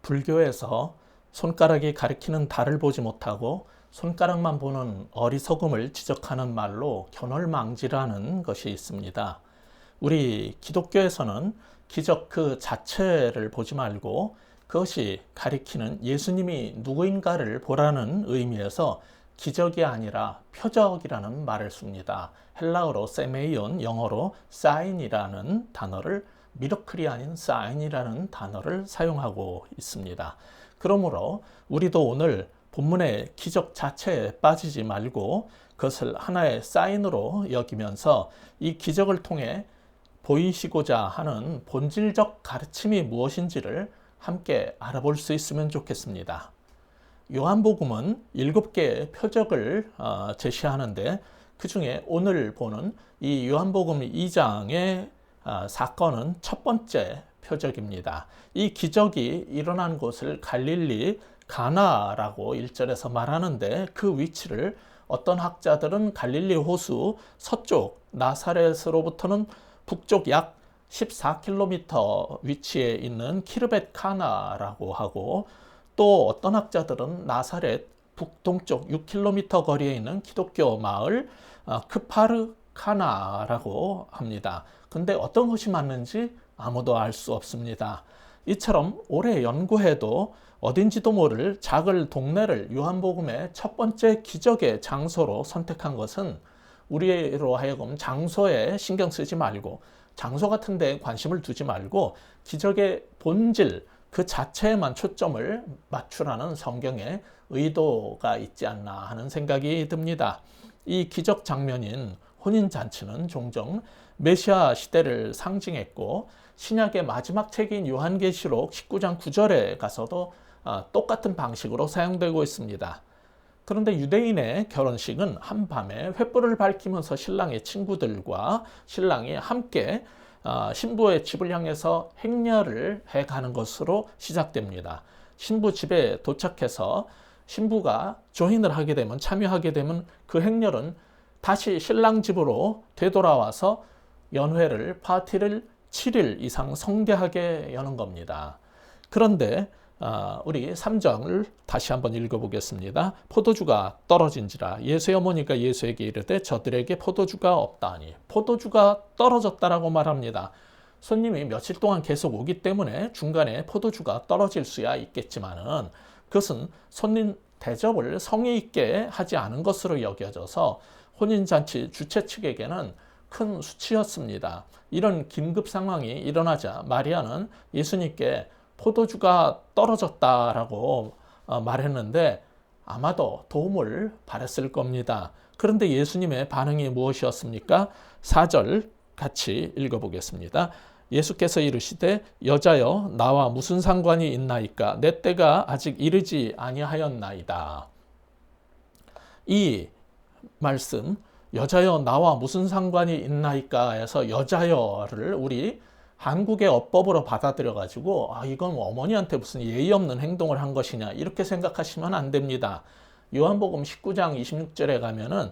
불교에서 손가락이 가리키는 달을 보지 못하고 손가락만 보는 어리석음을 지적하는 말로 견월망지라는 것이 있습니다. 우리 기독교에서는 기적 그 자체를 보지 말고 그것이 가리키는 예수님이 누구인가를 보라는 의미에서 기적이 아니라 표적이라는 말을 씁니다. 헬라어로 세메이온, 영어로 사인이라는 단어를, 미러클이 아닌 사인이라는 단어를 사용하고 있습니다. 그러므로 우리도 오늘 본문의 기적 자체에 빠지지 말고 그것을 하나의 사인으로 여기면서 이 기적을 통해 보이시고자 하는 본질적 가르침이 무엇인지를 함께 알아볼 수 있으면 좋겠습니다. 요한복음은 7개의 표적을 제시하는데 그 중에 오늘 보는 이 요한복음 2장의 사건은 첫 번째 표적입니다. 이 기적이 일어난 곳을 갈릴리 가나라고 1절에서 말하는데 그 위치를 어떤 학자들은 갈릴리 호수 서쪽 나사렛으로부터는 북쪽 약 14km 위치에 있는 키르벳 카나라고 하고, 또 어떤 학자들은 나사렛 북동쪽 6km 거리에 있는 기독교 마을 크파르 카나라고 합니다. 근데 어떤 것이 맞는지 아무도 알 수 없습니다. 이처럼 오래 연구해도 어딘지도 모를 작은 동네를 요한복음의 첫 번째 기적의 장소로 선택한 것은 우리로 하여금 장소에 신경 쓰지 말고, 장소 같은 데 관심을 두지 말고 기적의 본질 그 자체에만 초점을 맞추라는 성경의 의도가 있지 않나 하는 생각이 듭니다. 이 기적 장면인 혼인잔치는 종종 메시아 시대를 상징했고, 신약의 마지막 책인 요한계시록 19장 9절에 가서도 똑같은 방식으로 사용되고 있습니다. 그런데 유대인의 결혼식은 한밤에 횃불을 밝히면서 신랑의 친구들과 신랑이 함께 신부의 집을 향해서 행렬을 해가는 것으로 시작됩니다. 신부 집에 도착해서 신부가 조인을 하게 되면, 참여하게 되면 그 행렬은 다시 신랑 집으로 되돌아와서 연회를, 파티를 7일 이상 성대하게 여는 겁니다. 그런데 우리 3장을 다시 한번 읽어보겠습니다. 포도주가 떨어진지라 예수의 어머니가 예수에게 이르되 저들에게 포도주가 없다니. 포도주가 떨어졌다라고 말합니다. 손님이 며칠 동안 계속 오기 때문에 중간에 포도주가 떨어질 수야 있겠지만은 그것은 손님 대접을 성의 있게 하지 않은 것으로 여겨져서 혼인잔치 주최 측에게는 큰 수치였습니다. 이런 긴급 상황이 일어나자 마리아는 예수님께 포도주가 떨어졌다라고 말했는데 아마도 도움을 바랬을 겁니다. 그런데 예수님의 반응이 무엇이었습니까? 4절 같이 읽어보겠습니다. 예수께서 이르시되 여자여 나와 무슨 상관이 있나이까? 내 때가 아직 이르지 아니하였나이다. 이 말씀 여자여 나와 무슨 상관이 있나이까에서 여자여를 우리 한국의 어법으로 받아들여 가지고 이건 어머니한테 무슨 예의 없는 행동을 한 것이냐 이렇게 생각하시면 안 됩니다. 요한복음 19장 26절에 가면은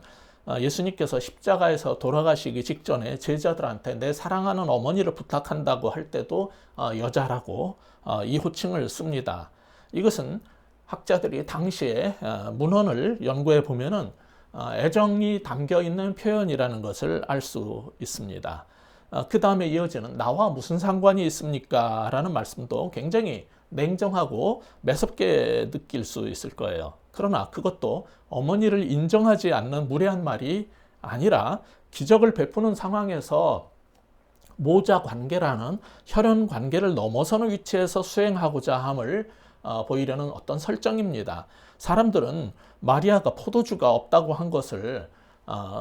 예수님께서 십자가에서 돌아가시기 직전에 제자들한테 내 사랑하는 어머니를 부탁한다고 할 때도 여자라고 이 호칭을 씁니다. 이것은 학자들이 당시에 문헌을 연구해 보면은 애정이 담겨 있는 표현이라는 것을 알 수 있습니다. 그 다음에 이어지는 나와 무슨 상관이 있습니까? 라는 말씀도 굉장히 냉정하고 매섭게 느낄 수 있을 거예요. 그러나 그것도 어머니를 인정하지 않는 무례한 말이 아니라 기적을 베푸는 상황에서 모자 관계라는 혈연 관계를 넘어서는 위치에서 수행하고자 함을 보이려는 어떤 설정입니다. 사람들은 마리아가 포도주가 없다고 한 것을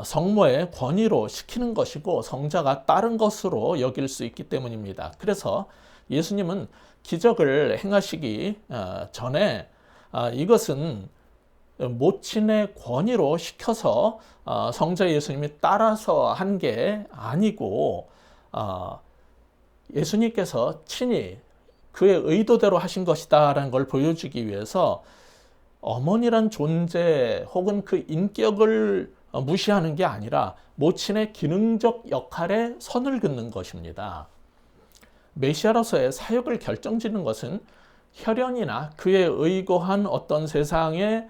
성모의 권위로 시키는 것이고 성자가 따른 것으로 여길 수 있기 때문입니다. 그래서 예수님은 기적을 행하시기 전에 이것은 모친의 권위로 시켜서 성자 예수님이 따라서 한 게 아니고 예수님께서 친히 그의 의도대로 하신 것이다라는 걸 보여주기 위해서 어머니란 존재 혹은 그 인격을 무시하는 게 아니라 모친의 기능적 역할에 선을 긋는 것입니다. 메시아로서의 사역을 결정짓는 것은 혈연이나 그에 의거한 어떤 세상의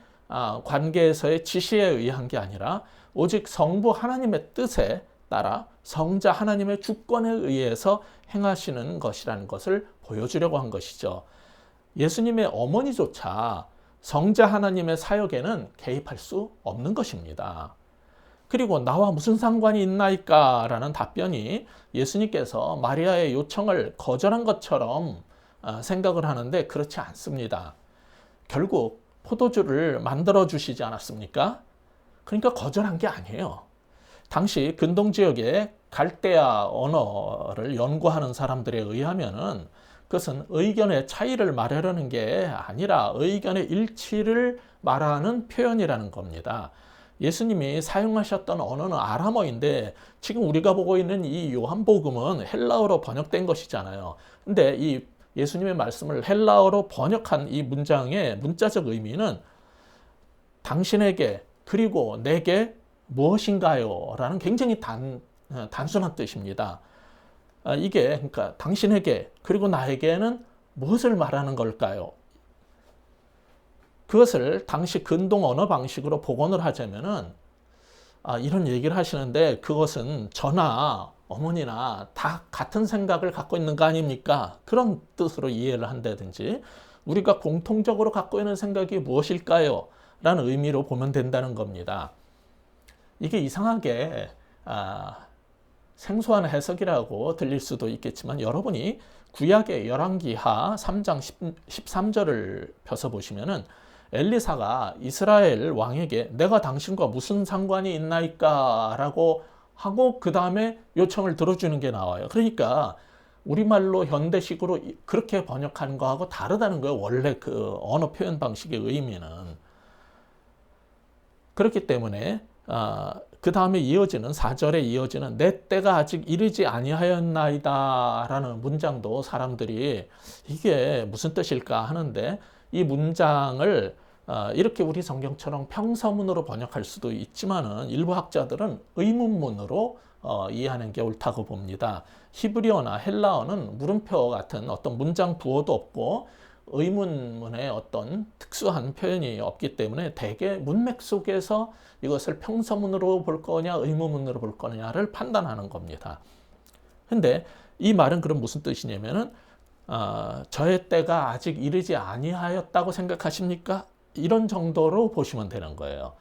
관계에서의 지시에 의한 게 아니라 오직 성부 하나님의 뜻에 따라 성자 하나님의 주권에 의해서 행하시는 것이라는 것을 보여주려고 한 것이죠. 예수님의 어머니조차 성자 하나님의 사역에는 개입할 수 없는 것입니다. 그리고 나와 무슨 상관이 있나이까? 라는 답변이 예수님께서 마리아의 요청을 거절한 것처럼 생각을 하는데 그렇지 않습니다. 결국 포도주를 만들어 주시지 않았습니까? 그러니까 거절한 게 아니에요. 당시 근동 지역의 갈대아 언어를 연구하는 사람들에 의하면은 그것은 의견의 차이를 말하려는 게 아니라 의견의 일치를 말하는 표현이라는 겁니다. 예수님이 사용하셨던 언어는 아람어인데 지금 우리가 보고 있는 이 요한복음은 헬라어로 번역된 것이잖아요. 근데 이 예수님의 말씀을 헬라어로 번역한 이 문장의 문자적 의미는 당신에게 그리고 내게 무엇인가요? 라는 굉장히 단순한 뜻입니다. 이게 그러니까 당신에게 그리고 나에게는 무엇을 말하는 걸까요? 그것을 당시 근동 언어 방식으로 복원을 하자면은 이런 얘기를 하시는데 그것은 저나 어머니나 다 같은 생각을 갖고 있는 거 아닙니까? 그런 뜻으로 이해를 한다든지 우리가 공통적으로 갖고 있는 생각이 무엇일까요? 라는 의미로 보면 된다는 겁니다. 이게 이상하게 생소한 해석이라고 들릴 수도 있겠지만 여러분이 구약의 열왕기하 3장 13절을 펴서 보시면은 엘리사가 이스라엘 왕에게 내가 당신과 무슨 상관이 있나이까? 라고 하고 그 다음에 요청을 들어주는 게 나와요. 그러니까 우리말로 현대식으로 그렇게 번역하는 거하고 다르다는 거예요. 원래 그 언어 표현 방식의 의미는. 그렇기 때문에 그 다음에 이어지는 4절에 이어지는 내 때가 아직 이르지 아니하였나이다 라는 문장도 사람들이 이게 무슨 뜻일까 하는데 이 문장을 이렇게 우리 성경처럼 평서문으로 번역할 수도 있지만은 일부 학자들은 의문문으로 이해하는 게 옳다고 봅니다. 히브리어나 헬라어는 물음표 같은 어떤 문장 부호도 없고 의문문에 어떤 특수한 표현이 없기 때문에 대개 문맥 속에서 이것을 평서문으로 볼 거냐 의문문으로 볼 거냐를 판단하는 겁니다. 근데 이 말은 그럼 무슨 뜻이냐면은 저의 때가 아직 이르지 아니하였다고 생각하십니까? 이런 정도로 보시면 되는 거예요.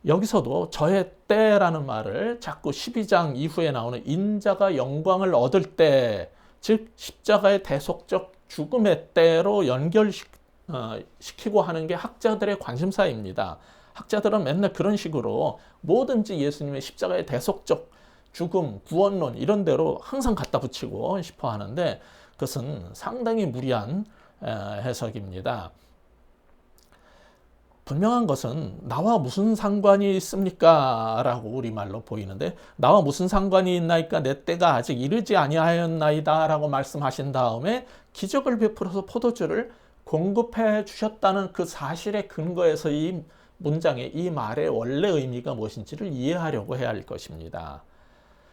여기서도 저의 때라는 말을 자꾸 12장 이후에 나오는 인자가 영광을 얻을 때, 즉 십자가의 대속적 죽음의 때로 연결시키고 하는 게 학자들의 관심사입니다. 학자들은 맨날 그런 식으로 뭐든지 예수님의 십자가의 대속적 죽음, 구원론 이런 데로 항상 갖다 붙이고 싶어 하는데 그것은 상당히 무리한 해석입니다. 분명한 것은 나와 무슨 상관이 있습니까? 라고 우리말로 보이는데 나와 무슨 상관이 있나이까 내 때가 아직 이르지 아니하였나이다 라고 말씀하신 다음에 기적을 베풀어서 포도주를 공급해 주셨다는 그 사실의 근거에서 이 문장의 이 말의 원래 의미가 무엇인지를 이해하려고 해야 할 것입니다.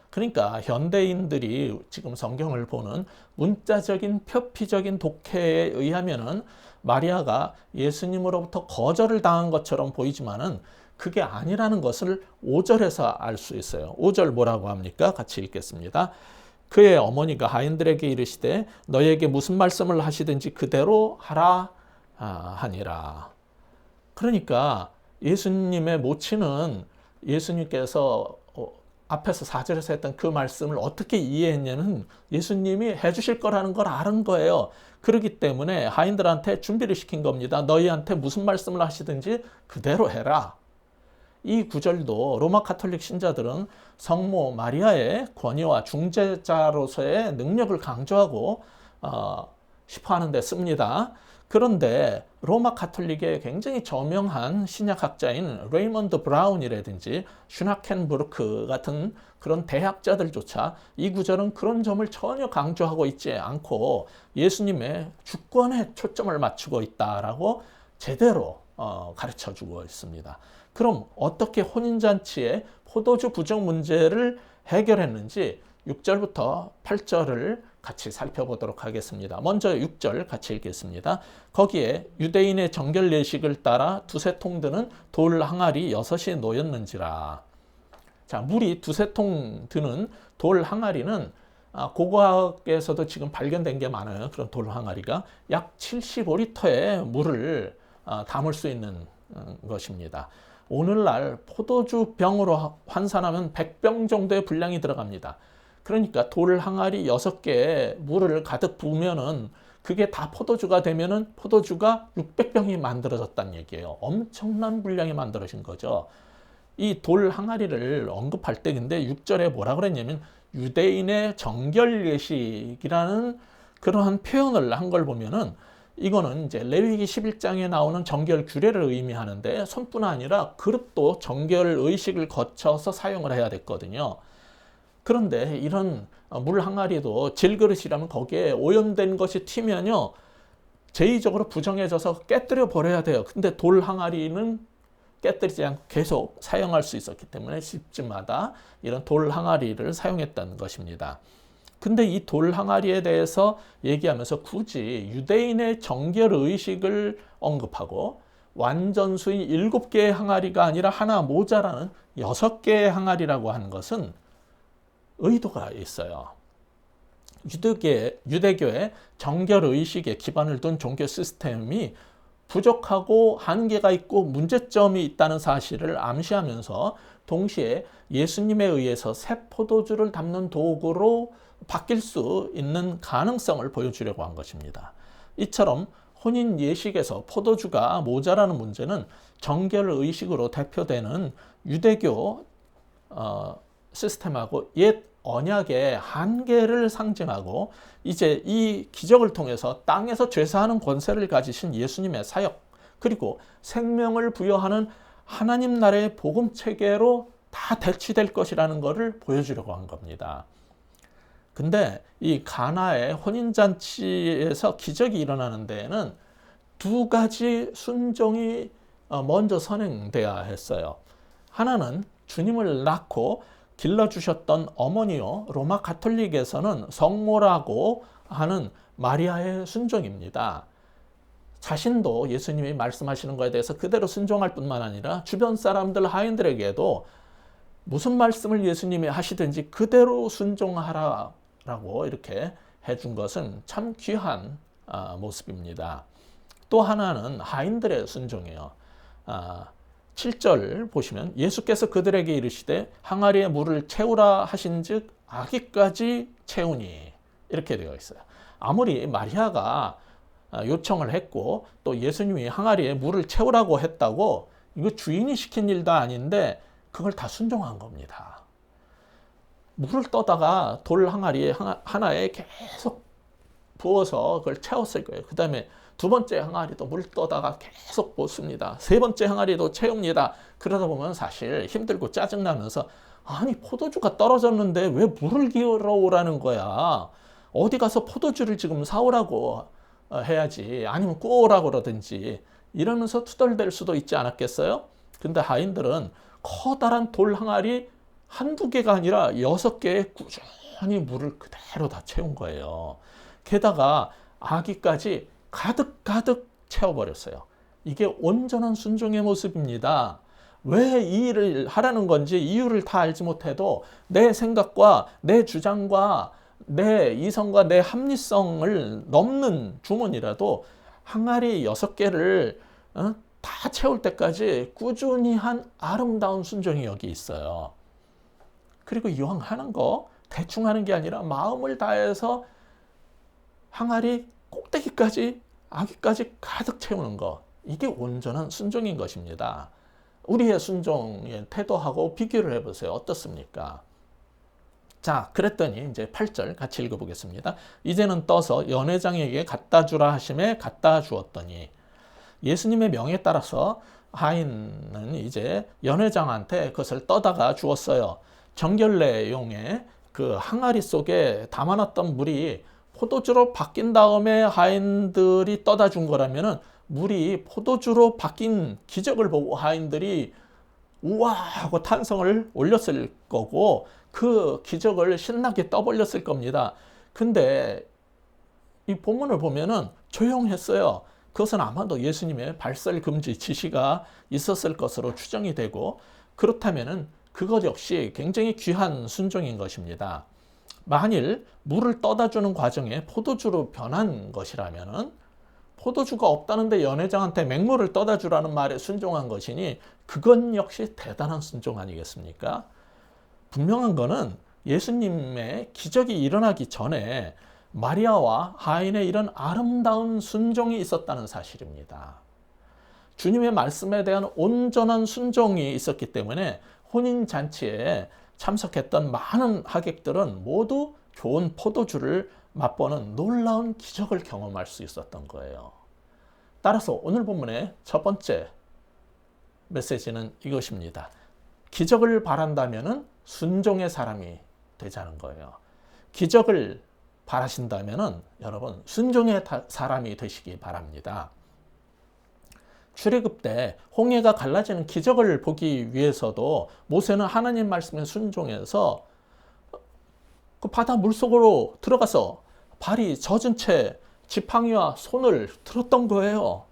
그러니까 현대인들이 지금 성경을 보는 문자적인 표피적인 독해에 의하면은 마리아가 예수님으로부터 거절을 당한 것처럼 보이지만은 그게 아니라는 것을 5절에서 알 수 있어요. 5절 뭐라고 합니까? 같이 읽겠습니다. 그의 어머니가 하인들에게 이르시되 너에게 무슨 말씀을 하시든지 그대로 하라 하니라. 그러니까 예수님의 모친은 예수님께서 앞에서 4절에서 했던 그 말씀을 어떻게 이해했냐면 예수님이 해주실 거라는 걸 아는 거예요. 그렇기 때문에 하인들한테 준비를 시킨 겁니다. 너희한테 무슨 말씀을 하시든지 그대로 해라. 이 구절도 로마 가톨릭 신자들은 성모 마리아의 권위와 중재자로서의 능력을 강조하고 싶어 하는데 씁니다. 그런데 로마 가톨릭의 굉장히 저명한 신약학자인 레이먼드 브라운이라든지 슈나켄부르크 같은 그런 대학자들조차 이 구절은 그런 점을 전혀 강조하고 있지 않고 예수님의 주권에 초점을 맞추고 있다라고 제대로 가르쳐주고 있습니다. 그럼 어떻게 혼인잔치의 포도주 부족 문제를 해결했는지 6절부터 8절을 같이 살펴보도록 하겠습니다. 먼저 6절 같이 읽겠습니다. 거기에 유대인의 정결 예식을 따라 두세 통 드는 돌 항아리 6이 놓였는지라. 자, 물이 두세 통 드는 돌 항아리는 고고학에서도 지금 발견된 게 많아요. 그런 돌 항아리가 약 75리터의 물을 담을 수 있는 것입니다. 오늘날 포도주 병으로 환산하면 100병 정도의 분량이 들어갑니다. 그러니까 돌 항아리 6개에 물을 가득 부으면은 그게 다 포도주가 되면은 포도주가 600병이 만들어졌다는 얘기예요. 엄청난 분량이 만들어진 거죠. 이 돌 항아리를 언급할 때 근데 6절에 뭐라 그랬냐면 유대인의 정결 예식이라는 그러한 표현을 한 걸 보면은 이거는 이제 레위기 11장에 나오는 정결 규례를 의미하는데 손뿐 아니라 그릇도 정결 의식을 거쳐서 사용을 해야 됐거든요. 그런데 이런 물 항아리도 질그릇이라면 거기에 오염된 것이 튀면요 제의적으로 부정해져서 깨뜨려 버려야 돼요. 근데 돌 항아리는 깨뜨리지 않고 계속 사용할 수 있었기 때문에 집집마다 이런 돌 항아리를 사용했던 것입니다. 근데 이 돌 항아리에 대해서 얘기하면서 굳이 유대인의 정결 의식을 언급하고 완전수인 7개의 항아리가 아니라 하나 모자라는 6개의 항아리라고 하는 것은 의도가 있어요. 유대교의 정결 의식에 기반을 둔 종교 시스템이 부족하고 한계가 있고 문제점이 있다는 사실을 암시하면서 동시에 예수님에 의해서 새 포도주를 담는 도구로 바뀔 수 있는 가능성을 보여주려고 한 것입니다. 이처럼 혼인 예식에서 포도주가 모자라는 문제는 정결 의식으로 대표되는 유대교 시스템하고 옛 언약의 한계를 상징하고 이제 이 기적을 통해서 땅에서 죄사하는 권세를 가지신 예수님의 사역 그리고 생명을 부여하는 하나님 나라의 복음 체계로 다 대치될 것이라는 것을 보여주려고 한 겁니다. 근데 이 가나의 혼인잔치에서 기적이 일어나는 데에는 두 가지 순종이 먼저 선행돼야 했어요. 하나는 주님을 낳고 길러주셨던 어머니요, 로마 가톨릭에서는 성모라고 하는 마리아의 순종입니다. 자신도 예수님이 말씀하시는 것에 대해서 그대로 순종할 뿐만 아니라 주변 사람들 하인들에게도 무슨 말씀을 예수님이 하시든지 그대로 순종하라라고 이렇게 해준 것은 참 귀한 모습입니다. 또 하나는 하인들의 순종이에요. 7절 보시면 예수께서 그들에게 이르시되 항아리에 물을 채우라 하신즉 아기까지 채우니 이렇게 되어 있어요. 아무리 마리아가 요청을 했고 또 예수님이 항아리에 물을 채우라고 했다고 이거 주인이 시킨 일도 아닌데 그걸 다 순종한 겁니다. 물을 떠다가 돌 항아리 하나에 계속 부어서 그걸 채웠을 거예요. 그 다음에 두 번째 항아리도 물 떠다가 계속 붓습니다. 세 번째 항아리도 채웁니다. 그러다 보면 사실 힘들고 짜증나면서 아니 포도주가 떨어졌는데 왜 물을 기울여 오라는 거야. 어디 가서 포도주를 지금 사오라고 해야지. 아니면 구워오라고 그러든지 이러면서 투덜댈 수도 있지 않았겠어요? 근데 하인들은 커다란 돌 항아리 한두 개가 아니라 6개에 꾸준히 물을 그대로 다 채운 거예요. 게다가 아기까지 가득 채워버렸어요. 이게 온전한 순종의 모습입니다. 왜 이 일을 하라는 건지 이유를 다 알지 못해도 내 생각과 내 주장과 내 이성과 내 합리성을 넘는 주문이라도 항아리 6개를 다 채울 때까지 꾸준히 한 아름다운 순종이 여기 있어요. 그리고 이왕 하는 거 대충 하는 게 아니라 마음을 다해서 항아리 꼭대기까지 아기까지 가득 채우는 거 이게 온전한 순종인 것입니다. 우리의 순종의 태도하고 비교를 해보세요. 어떻습니까? 자, 그랬더니 이제 8절 같이 읽어보겠습니다. 이제는 떠서 연회장에게 갖다 주라 하심에 갖다 주었더니 예수님의 명에 따라서 하인은 이제 연회장한테 그것을 떠다가 주었어요. 정결례용의 그 항아리 속에 담아놨던 물이 포도주로 바뀐 다음에 하인들이 떠다 준 거라면은 물이 포도주로 바뀐 기적을 보고 하인들이 우와 하고 탄성을 올렸을 거고 그 기적을 신나게 떠벌렸을 겁니다. 근데 이 본문을 보면은 조용했어요. 그것은 아마도 예수님의 발설 금지 지시가 있었을 것으로 추정이 되고, 그렇다면은 그것 역시 굉장히 귀한 순종인 것입니다. 만일 물을 떠다 주는 과정에 포도주로 변한 것이라면은 포도주가 없다는데 연회장한테 맹물을 떠다 주라는 말에 순종한 것이니 그건 역시 대단한 순종 아니겠습니까? 분명한 거는 예수님의 기적이 일어나기 전에 마리아와 하인의 이런 아름다운 순종이 있었다는 사실입니다. 주님의 말씀에 대한 온전한 순종이 있었기 때문에 혼인잔치에 참석했던 많은 하객들은 모두 좋은 포도주를 맛보는 놀라운 기적을 경험할 수 있었던 거예요. 따라서 오늘 본문의 첫 번째 메시지는 이것입니다. 기적을 바란다면 순종의 사람이 되자는 거예요. 기적을 바라신다면 여러분 순종의 사람이 되시기 바랍니다. 출애굽 때 홍해가 갈라지는 기적을 보기 위해서도 모세는 하나님 말씀에 순종해서 그 바다 물속으로 들어가서 발이 젖은 채 지팡이와 손을 들었던 거예요.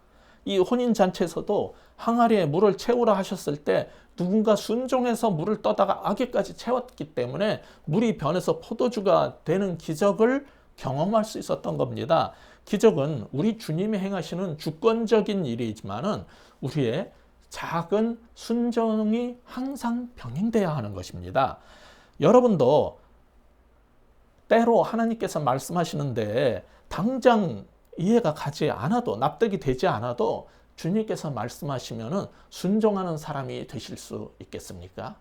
이 혼인잔치에서도 항아리에 물을 채우라 하셨을 때 누군가 순종해서 물을 떠다가 아기까지 채웠기 때문에 물이 변해서 포도주가 되는 기적을 경험할 수 있었던 겁니다. 기적은 우리 주님이 행하시는 주권적인 일이지만은 우리의 작은 순종이 항상 병행돼야 하는 것입니다. 여러분도 때로 하나님께서 말씀하시는데 당장 이해가 가지 않아도, 납득이 되지 않아도 주님께서 말씀하시면은 순종하는 사람이 되실 수 있겠습니까?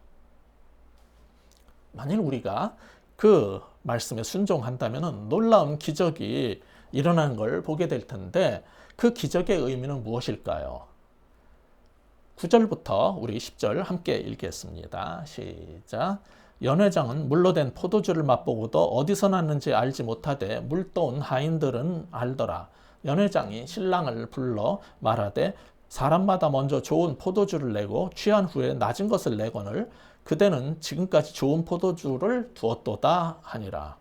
만일 우리가 그 말씀에 순종한다면은 놀라운 기적이 일어나는 걸 보게 될 텐데 그 기적의 의미는 무엇일까요? 9절부터 우리 10절 함께 읽겠습니다. 시작. 연회장은 물로 된 포도주를 맛보고도 어디서 났는지 알지 못하되 물 떠온 하인들은 알더라. 연회장이 신랑을 불러 말하되 사람마다 먼저 좋은 포도주를 내고 취한 후에 낮은 것을 내거늘 그대는 지금까지 좋은 포도주를 두었도다 하니라.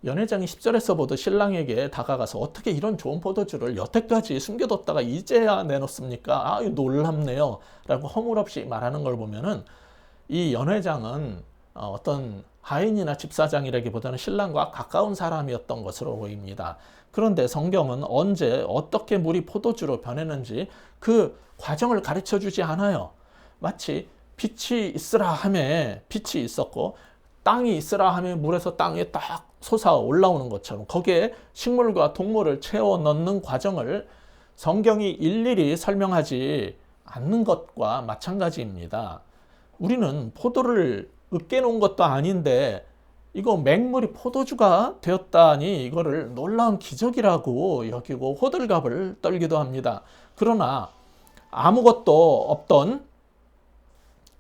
연회장이 10절에서 보듯 신랑에게 다가가서 어떻게 이런 좋은 포도주를 여태까지 숨겨뒀다가 이제야 내놓습니까? 아, 놀랍네요. 라고 허물없이 말하는 걸 보면은 이 연회장은 어떤 하인이나 집사장이라기보다는 신랑과 가까운 사람이었던 것으로 보입니다. 그런데 성경은 언제 어떻게 물이 포도주로 변했는지 그 과정을 가르쳐 주지 않아요. 마치 빛이 있으라 하매 빛이 있었고 땅이 있으라 하며 물에서 땅에 딱 솟아 올라오는 것처럼 거기에 식물과 동물을 채워 넣는 과정을 성경이 일일이 설명하지 않는 것과 마찬가지입니다. 우리는 포도를 으깨놓은 것도 아닌데 이거 맹물이 포도주가 되었다니 이거를 놀라운 기적이라고 여기고 호들갑을 떨기도 합니다. 그러나 아무것도 없던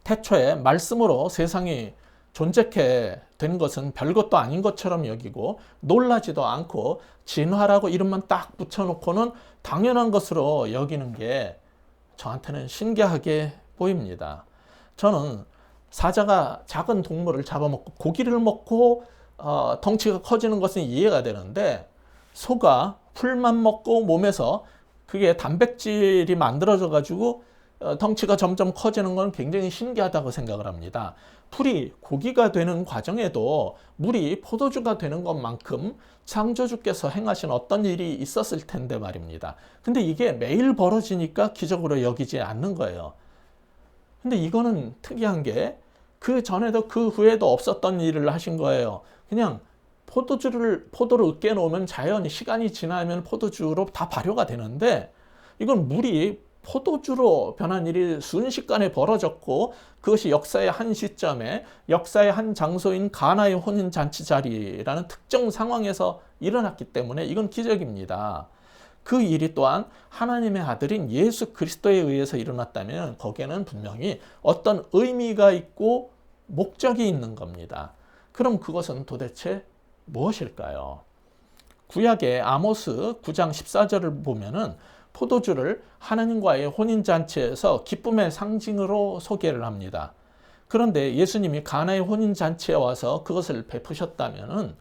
태초에 말씀으로 세상이 존재케 된 것은 별것도 아닌 것처럼 여기고 놀라지도 않고 진화라고 이름만 딱 붙여놓고는 당연한 것으로 여기는 게 저한테는 신기하게 보입니다. 저는 사자가 작은 동물을 잡아먹고 고기를 먹고 덩치가 커지는 것은 이해가 되는데 소가 풀만 먹고 몸에서 그게 단백질이 만들어져 가지고 덩치가 점점 커지는 건 굉장히 신기하다고 생각을 합니다. 풀이 고기가 되는 과정에도 물이 포도주가 되는 것만큼 창조주께서 행하신 어떤 일이 있었을 텐데 말입니다. 근데 이게 매일 벌어지니까 기적으로 여기지 않는 거예요. 근데 이거는 특이한 게 그 전에도 그 후에도 없었던 일을 하신 거예요. 그냥 포도를 으깨 놓으면 자연히 시간이 지나면 포도주로 다 발효가 되는데 이건 물이 포도주로 변한 일이 순식간에 벌어졌고 그것이 역사의 한 시점에 역사의 한 장소인 가나의 혼인잔치 자리라는 특정 상황에서 일어났기 때문에 이건 기적입니다. 그 일이 또한 하나님의 아들인 예수 그리스도에 의해서 일어났다면 거기에는 분명히 어떤 의미가 있고 목적이 있는 겁니다. 그럼 그것은 도대체 무엇일까요? 구약의 아모스 9장 14절을 보면은 포도주를 하나님과의 혼인잔치에서 기쁨의 상징으로 소개를 합니다. 그런데 예수님이 가나의 혼인잔치에 와서 그것을 베푸셨다면은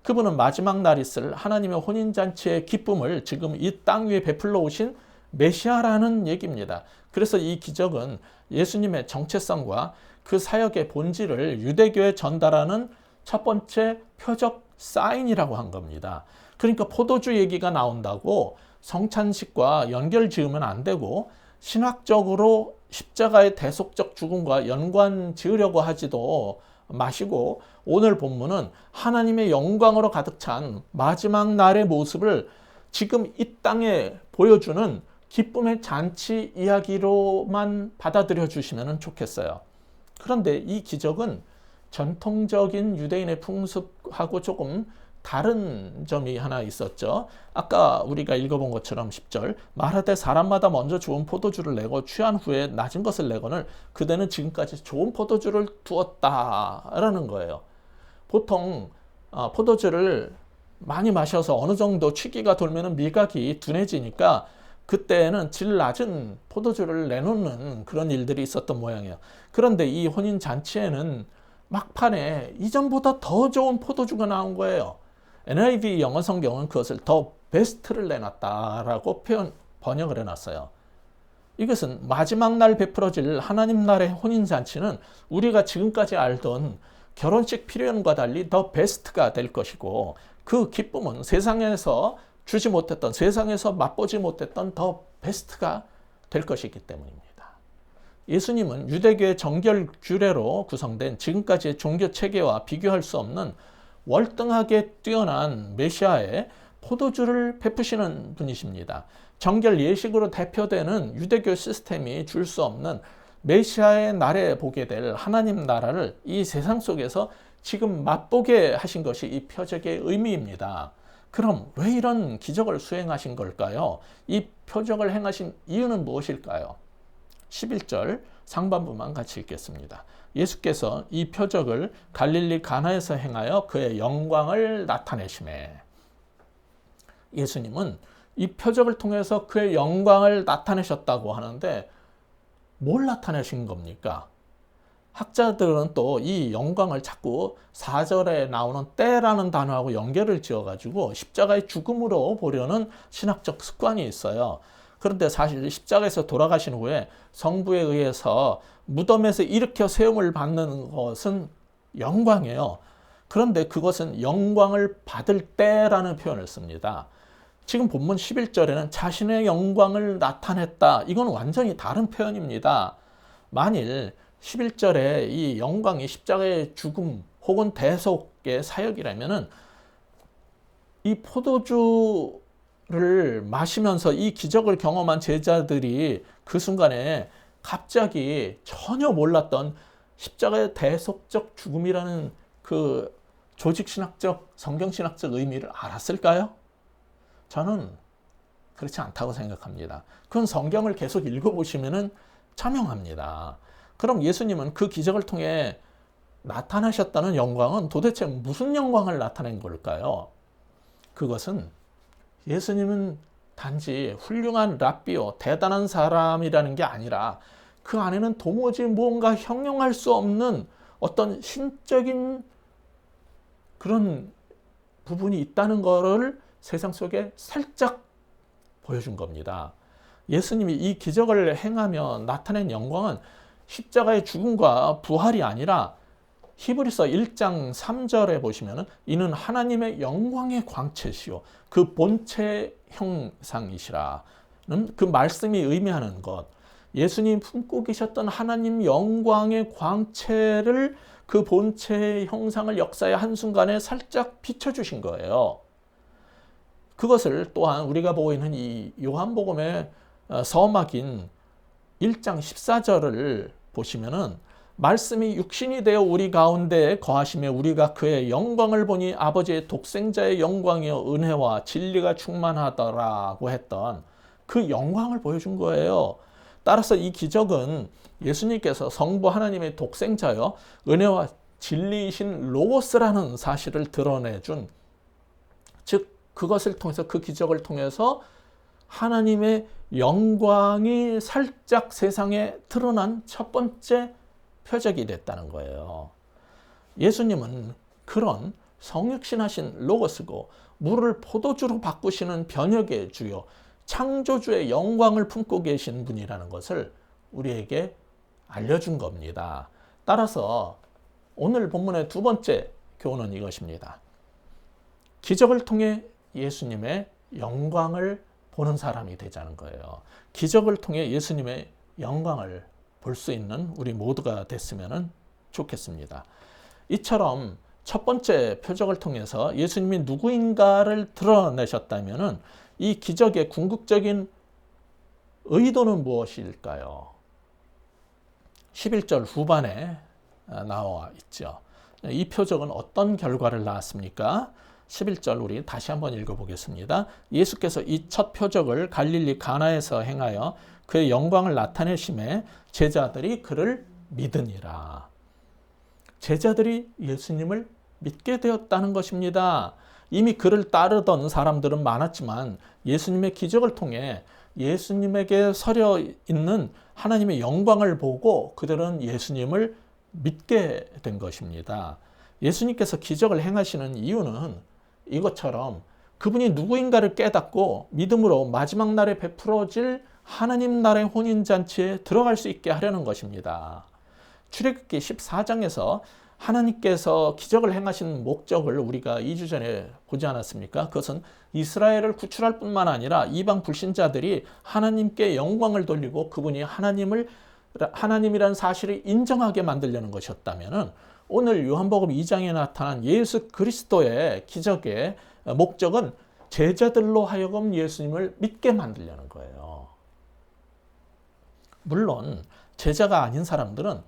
그분은 마지막 날 있을 하나님의 혼인잔치의 기쁨을 지금 이 땅 위에 베풀러 오신 메시아라는 얘기입니다. 그래서 이 기적은 예수님의 정체성과 그 사역의 본질을 유대교에 전달하는 첫 번째 표적 사인이라고 한 겁니다. 그러니까 포도주 얘기가 나온다고 성찬식과 연결 지으면 안 되고 신학적으로 십자가의 대속적 죽음과 연관 지으려고 하지도 마시고, 오늘 본문은 하나님의 영광으로 가득 찬 마지막 날의 모습을 지금 이 땅에 보여주는 기쁨의 잔치 이야기로만 받아들여 주시면 좋겠어요. 그런데 이 기적은 전통적인 유대인의 풍습하고 조금 다른 점이 하나 있었죠. 아까 우리가 읽어본 것처럼 10절, 말하되 사람마다 먼저 좋은 포도주를 내고 취한 후에 낮은 것을 내거늘 그대는 지금까지 좋은 포도주를 두었다라는 거예요. 보통 포도주를 많이 마셔서 어느 정도 취기가 돌면 미각이 둔해지니까 그때는 질 낮은 포도주를 내놓는 그런 일들이 있었던 모양이에요. 그런데 이 혼인잔치에는 막판에 이전보다 더 좋은 포도주가 나온 거예요. NIV 영어 성경은 그것을 더 베스트를 내놨다라고 번역을 해놨어요. 이것은 마지막 날 베풀어질 하나님 나라의 혼인잔치는 우리가 지금까지 알던 결혼식 피련과 달리 더 베스트가 될 것이고, 그 기쁨은 세상에서 주지 못했던, 세상에서 맛보지 못했던 더 베스트가 될 것이기 때문입니다. 예수님은 유대교의 정결 규례로 구성된 지금까지의 종교 체계와 비교할 수 없는 월등하게 뛰어난 메시아의 포도주를 베푸시는 분이십니다. 정결 예식으로 대표되는 유대교 시스템이 줄 수 없는 메시아의 날에 보게 될 하나님 나라를 이 세상 속에서 지금 맛보게 하신 것이 이 표적의 의미입니다. 그럼 왜 이런 기적을 수행하신 걸까요? 이 표적을 행하신 이유는 무엇일까요? 11절 상반부만 같이 읽겠습니다. 예수께서 이 표적을 갈릴리 가나에서 행하여 그의 영광을 나타내시매. 예수님은 이 표적을 통해서 그의 영광을 나타내셨다고 하는데 뭘 나타내신 겁니까? 학자들은 또 이 영광을 자꾸 4절에 나오는 때라는 단어하고 연결을 지어가지고 십자가의 죽음으로 보려는 신학적 습관이 있어요. 그런데 사실 십자가에서 돌아가신 후에 성부에 의해서 무덤에서 일으켜 세움을 받는 것은 영광이에요. 그런데 그것은 영광을 받을 때라는 표현을 씁니다. 지금 본문 11절에는 자신의 영광을 나타냈다. 이건 완전히 다른 표현입니다. 만일 11절에 이 영광이 십자가의 죽음 혹은 대속의 사역이라면은 이 포도주를 마시면서 이 기적을 경험한 제자들이 그 순간에 갑자기 전혀 몰랐던 십자가의 대속적 죽음이라는 그 조직신학적, 성경신학적 의미를 알았을까요? 저는 그렇지 않다고 생각합니다. 그건 성경을 계속 읽어보시면 자명합니다. 그럼 예수님은 그 기적을 통해 나타나셨다는 영광은 도대체 무슨 영광을 나타낸 걸까요? 그것은 예수님은 단지 훌륭한 랍비요, 대단한 사람이라는 게 아니라 그 안에는 도무지 무언가 형용할 수 없는 어떤 신적인 그런 부분이 있다는 것을 세상 속에 살짝 보여준 겁니다. 예수님이 이 기적을 행하며 나타낸 영광은 십자가의 죽음과 부활이 아니라 히브리서 1장 3절에 보시면 이는 하나님의 영광의 광채시요 그 본체 형상이시라는 그 말씀이 의미하는 것, 예수님 품고 계셨던 하나님 영광의 광채를, 그 본체의 형상을 역사의 한순간에 살짝 비춰주신 거예요. 그것을 또한 우리가 보고 있는 이 요한복음의 서막인 1장 14절을 보시면은 말씀이 육신이 되어 우리 가운데 거하시며 우리가 그의 영광을 보니 아버지의 독생자의 영광이요 은혜와 진리가 충만하더라고 했던 그 영광을 보여준 거예요. 따라서 이 기적은 예수님께서 성부 하나님의 독생자요 은혜와 진리이신 로고스라는 사실을 드러내준, 즉 그것을 통해서, 그 기적을 통해서 하나님의 영광이 살짝 세상에 드러난 첫 번째 표적이 됐다는 거예요. 예수님은 그런 성육신하신 로고스고 물을 포도주로 바꾸시는 변혁의 주요, 창조주의 영광을 품고 계신 분이라는 것을 우리에게 알려준 겁니다. 따라서 오늘 본문의 두 번째 교훈은 이것입니다. 기적을 통해 예수님의 영광을 보는 사람이 되자는 거예요. 기적을 통해 예수님의 영광을 볼 수 있는 우리 모두가 됐으면 좋겠습니다. 이처럼 첫 번째 표적을 통해서 예수님이 누구인가를 드러내셨다면 이 기적의 궁극적인 의도는 무엇일까요? 11절 후반에 나와 있죠. 이 표적은 어떤 결과를 낳았습니까? 11절 우리 다시 한번 읽어보겠습니다. 예수께서 이 첫 표적을 갈릴리 가나에서 행하여 그의 영광을 나타내심에 제자들이 그를 믿으니라. 제자들이 예수님을 믿게 되었다는 것입니다. 이미 그를 따르던 사람들은 많았지만 예수님의 기적을 통해 예수님에게 서려 있는 하나님의 영광을 보고 그들은 예수님을 믿게 된 것입니다. 예수님께서 기적을 행하시는 이유는 이것처럼 그분이 누구인가를 깨닫고 믿음으로 마지막 날에 베풀어질 하나님 나라의 혼인잔치에 들어갈 수 있게 하려는 것입니다. 출애굽기 14장에서 하나님께서 기적을 행하신 목적을 우리가 2주 전에 보지 않았습니까? 그것은 이스라엘을 구출할 뿐만 아니라 이방 불신자들이 하나님께 영광을 돌리고 그분이 하나님이라는 사실을 인정하게 만들려는 것이었다면 오늘 요한복음 2장에 나타난 예수 그리스도의 기적의 목적은 제자들로 하여금 예수님을 믿게 만들려는 거예요. 물론 제자가 아닌 사람들은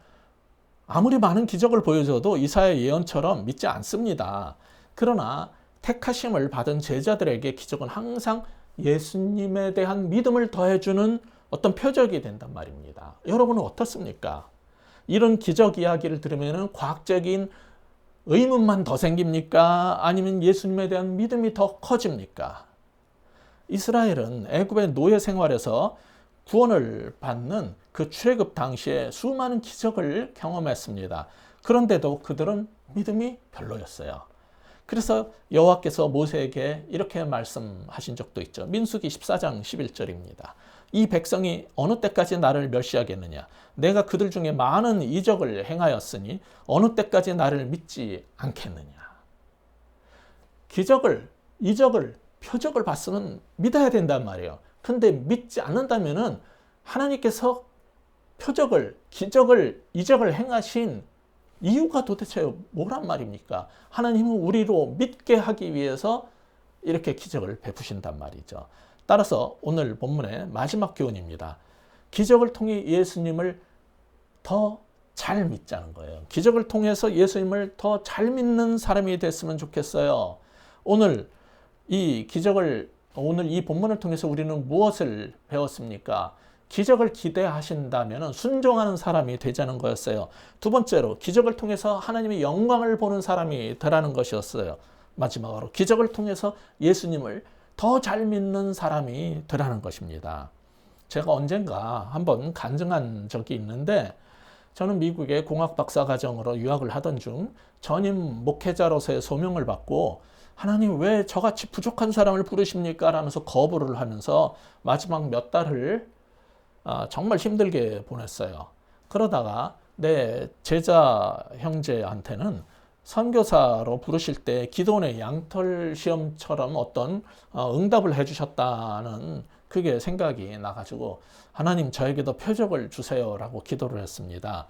아무리 많은 기적을 보여줘도 이사야 예언처럼 믿지 않습니다. 그러나 택하심을 받은 제자들에게 기적은 항상 예수님에 대한 믿음을 더해주는 어떤 표적이 된단 말입니다. 여러분은 어떻습니까? 이런 기적 이야기를 들으면 과학적인 의문만 더 생깁니까? 아니면 예수님에 대한 믿음이 더 커집니까? 이스라엘은 애굽의 노예 생활에서 구원을 받는 그 출애굽 당시에 수많은 기적을 경험했습니다. 그런데도 그들은 믿음이 별로였어요. 그래서 여호와께서 모세에게 이렇게 말씀하신 적도 있죠. 민수기 14장 11절입니다. 이 백성이 어느 때까지 나를 멸시하겠느냐? 내가 그들 중에 많은 이적을 행하였으니 어느 때까지 나를 믿지 않겠느냐? 기적을, 이적을, 표적을 봤으면 믿어야 된단 말이에요. 근데 믿지 않는다면은 하나님께서 표적을, 기적을, 이적을 행하신 이유가 도대체 뭐란 말입니까? 하나님은 우리로 믿게 하기 위해서 이렇게 기적을 베푸신단 말이죠. 따라서 오늘 본문의 마지막 교훈입니다. 기적을 통해 예수님을 더 잘 믿자는 거예요. 기적을 통해서 예수님을 더 잘 믿는 사람이 됐으면 좋겠어요. 오늘 이 본문을 통해서 우리는 무엇을 배웠습니까? 기적을 기대하신다면 순종하는 사람이 되자는 거였어요. 두 번째로 기적을 통해서 하나님의 영광을 보는 사람이 되라는 것이었어요. 마지막으로 기적을 통해서 예수님을 더 잘 믿는 사람이 되라는 것입니다. 제가 언젠가 한번 간증한 적이 있는데 저는 미국의 공학 박사 과정으로 유학을 하던 중 전임 목회자로서의 소명을 받고 하나님 왜 저같이 부족한 사람을 부르십니까? 라면서 거부를 하면서 마지막 몇 달을 정말 힘들게 보냈어요. 그러다가 내 제자 형제한테는 선교사로 부르실 때 기도원의 양털 시험처럼 어떤 응답을 해주셨다는 그게 생각이 나가지고 하나님 저에게도 표적을 주세요라고 기도를 했습니다.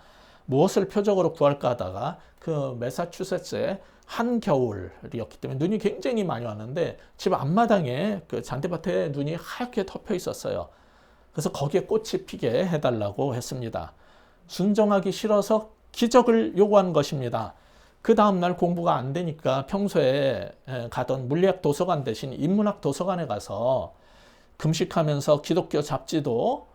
무엇을 표적으로 구할까 하다가 그 매사추세츠의 한겨울이었기 때문에 눈이 굉장히 많이 왔는데 집 앞마당에 그 잔디밭에 눈이 하얗게 덮여 있었어요. 그래서 거기에 꽃이 피게 해달라고 했습니다. 순종하기 싫어서 기적을 요구한 것입니다. 그 다음날 공부가 안 되니까 평소에 가던 물리학 도서관 대신 인문학 도서관에 가서 금식하면서 기독교 잡지도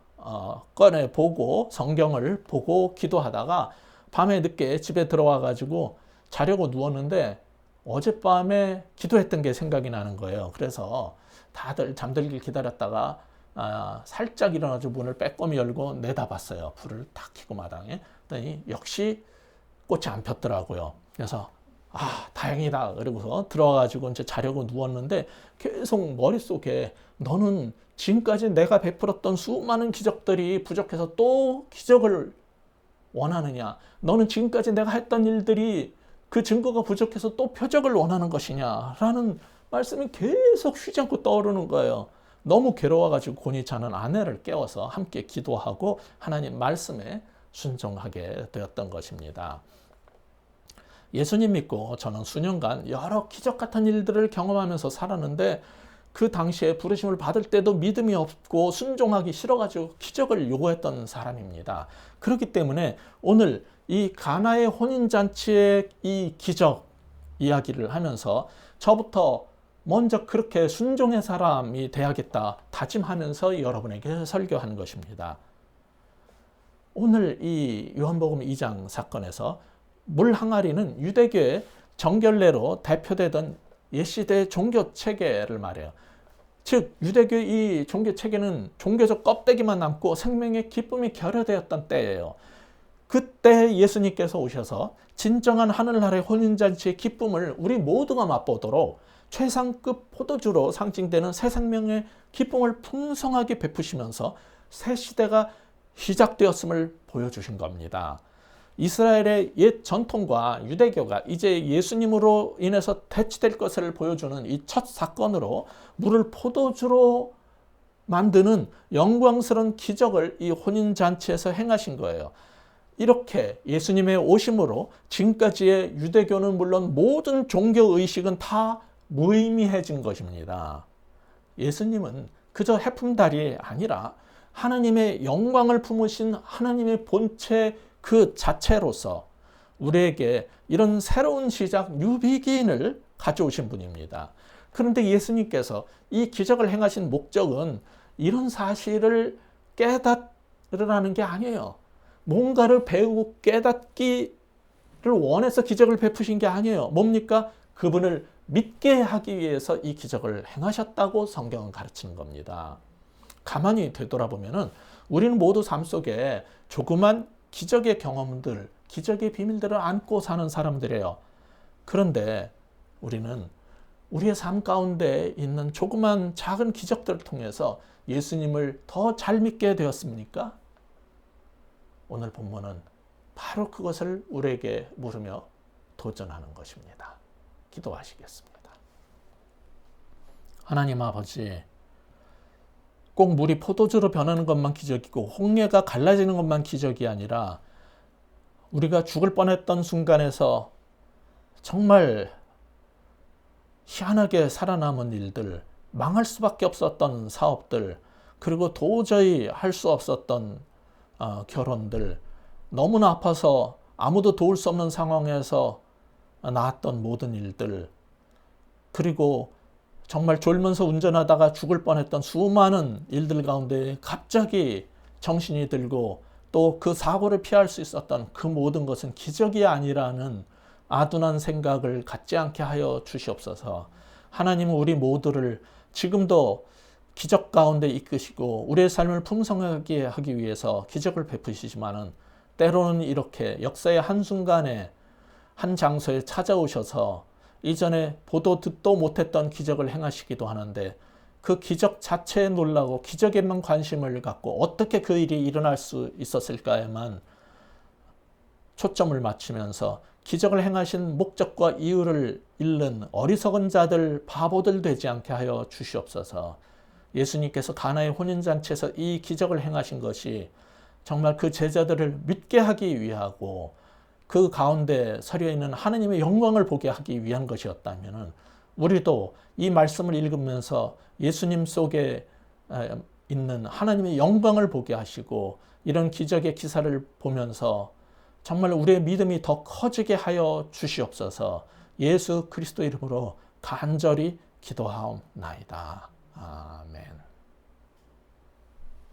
꺼내보고 성경을 보고 기도하다가 밤에 늦게 집에 들어와 가지고 자려고 누웠는데 어젯밤에 기도했던 게 생각이 나는 거예요. 그래서 다들 잠들길 기다렸다가 살짝 일어나서 문을 빼꼼히 열고 내다봤어요. 불을 탁 켜고 마당에. 그랬더니 역시 꽃이 안 폈더라고요. 그래서 아, 다행이다. 그러고서 들어가가지고 이제 자려고 누웠는데 계속 머릿속에 너는 지금까지 내가 베풀었던 수많은 기적들이 부족해서 또 기적을 원하느냐? 너는 지금까지 내가 했던 일들이 그 증거가 부족해서 또 표적을 원하는 것이냐? 라는 말씀이 계속 쉬지 않고 떠오르는 거예요. 너무 괴로워가지고 곤히 자는 아내를 깨워서 함께 기도하고 하나님 말씀에 순종하게 되었던 것입니다. 예수님 믿고 저는 수년간 여러 기적 같은 일들을 경험하면서 살았는데 그 당시에 부르심을 받을 때도 믿음이 없고 순종하기 싫어가지고 기적을 요구했던 사람입니다. 그렇기 때문에 오늘 이 가나의 혼인잔치의 이 기적 이야기를 하면서 저부터 먼저 그렇게 순종의 사람이 돼야겠다 다짐하면서 여러분에게 설교하는 것입니다. 오늘 이 요한복음 2장 사건에서 물 항아리는 유대교의 정결례로 대표되던 옛시대의 종교 체계를 말해요. 즉 유대교의 이 종교 체계는 종교적 껍데기만 남고 생명의 기쁨이 결여되었던 때예요. 그때 예수님께서 오셔서 진정한 하늘나라의 혼인잔치의 기쁨을 우리 모두가 맛보도록 최상급 포도주로 상징되는 새 생명의 기쁨을 풍성하게 베푸시면서 새 시대가 시작되었음을 보여주신 겁니다. 이스라엘의 옛 전통과 유대교가 이제 예수님으로 인해서 대치될 것을 보여주는 이 첫 사건으로 물을 포도주로 만드는 영광스러운 기적을 이 혼인잔치에서 행하신 거예요. 이렇게 예수님의 오심으로 지금까지의 유대교는 물론 모든 종교의식은 다 무의미해진 것입니다. 예수님은 그저 해품달이 아니라 하나님의 영광을 품으신 하나님의 본체 그 자체로서 우리에게 이런 새로운 시작 뉴비긴을 가져오신 분입니다. 그런데 예수님께서 이 기적을 행하신 목적은 이런 사실을 깨닫으라는 게 아니에요. 뭔가를 배우고 깨닫기를 원해서 기적을 베푸신 게 아니에요. 뭡니까? 그분을 믿게 하기 위해서 이 기적을 행하셨다고 성경은 가르치는 겁니다. 가만히 되돌아보면은 우리는 모두 삶 속에 조그만 기적의 경험들, 기적의 비밀들을 안고 사는 사람들이에요. 그런데 우리는 우리의 삶 가운데 있는 조그만 작은 기적들을 통해서 예수님을 더 잘 믿게 되었습니까? 오늘 본문은 바로 그것을 우리에게 물으며 도전하는 것입니다. 기도하시겠습니다. 하나님 아버지, 꼭 물이 포도주로 변하는 것만 기적이고 홍해가 갈라지는 것만 기적이 아니라 우리가 죽을 뻔했던 순간에서 정말 희한하게 살아남은 일들, 망할 수밖에 없었던 사업들, 그리고 도저히 할 수 없었던 결혼들, 너무나 아파서 아무도 도울 수 없는 상황에서 나왔던 모든 일들, 그리고 정말 졸면서 운전하다가 죽을 뻔했던 수많은 일들 가운데 갑자기 정신이 들고 또 그 사고를 피할 수 있었던 그 모든 것은 기적이 아니라는 아둔한 생각을 갖지 않게 하여 주시옵소서. 하나님은 우리 모두를 지금도 기적 가운데 이끄시고 우리의 삶을 풍성하게 하기 위해서 기적을 베푸시지만은 때로는 이렇게 역사의 한순간에 한 장소에 찾아오셔서 이전에 보도 듣도 못했던 기적을 행하시기도 하는데 그 기적 자체에 놀라고 기적에만 관심을 갖고 어떻게 그 일이 일어날 수 있었을까에만 초점을 맞추면서 기적을 행하신 목적과 이유를 잃는 어리석은 자들, 바보들 되지 않게 하여 주시옵소서. 예수님께서 가나의 혼인잔치에서 이 기적을 행하신 것이 정말 그 제자들을 믿게 하기 위하고 그 가운데 서려 있는 하나님의 영광을 보게 하기 위한 것이었다면 우리도 이 말씀을 읽으면서 예수님 속에 있는 하나님의 영광을 보게 하시고 이런 기적의 기사를 보면서 정말 우리의 믿음이 더 커지게 하여 주시옵소서. 예수 그리스도 이름으로 간절히 기도하옵나이다. 아멘.